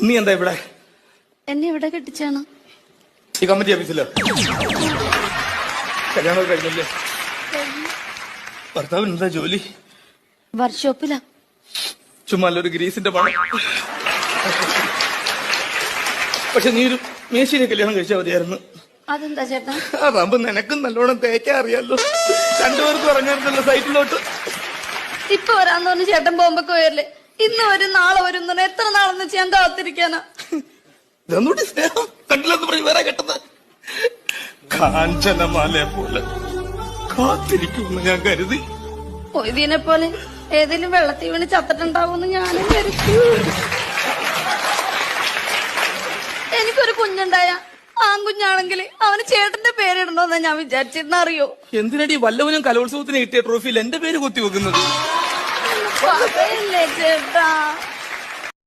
നീ എന്താ ഇവിടെ? എന്നെ ഇവിടെ കെട്ടിച്ചാണ്. ഈ കമ്മിറ്റി ഓഫീസിലോ? കല്യാണം കഴിഞ്ഞല്ലേ? ഭർത്താവിന് എന്താ ജോലി? വർക്ക്ഷോപ്പിലാ. ചുമ്മാ ഒരു ഗ്രീസിന്റെ പണം. പക്ഷെ നീ ഒരു മേശിനെ കല്യാണം കഴിച്ചാൽ മതിയായിരുന്നു. അതെന്താ ചേട്ടാ? അതാകുമ്പോ നിനക്കും നല്ലോണം തേക്കാൻ അറിയാലോ. രണ്ടുപേർക്കും ഇറങ്ങാറുണ്ടല്ലോ സൈറ്റിലോട്ട്. ഇപ്പൊ വരാന്ന് പറഞ്ഞ് ചേട്ടൻ ബോംബൊക്കെ വരില്ലേ? ഇന്ന് വരും നാളെ വരും എന്ന് എത്ര നാളെന്ന് വെച്ച് ഞാൻ കാത്തിരിക്കാനാ. ഇതൊന്നുകൂടി സ്നേഹം കണ്ടില്ലെന്ന് പറഞ്ഞ് വേറെ കെട്ടുന്നത്. കാഞ്ചനമാലയെ പോലെ കാത്തിരിക്കുമെന്ന് ഞാൻ കരുതി. മൊയ്തീനെ പോലെ ഏതെങ്കിലും വെള്ളത്തിൽ വീണ് ചത്തിട്ടുണ്ടാവുമെന്ന് ഞാനും കരുതി. എനിക്കൊരു കുഞ്ഞുണ്ടായ ആൺകുഞ്ഞാണെങ്കിൽ അവന് ചേട്ടന്റെ പേരിടണോന്നാ ഞാൻ വിചാരിച്ചിരുന്ന. അറിയോ എന്തിനടി വല്ലവനും കലോത്സവത്തിന് കിട്ടിയ ട്രോഫിയിൽ എന്റെ പേര് കുത്തി വെക്കുന്നത്? ചേട്ടാ.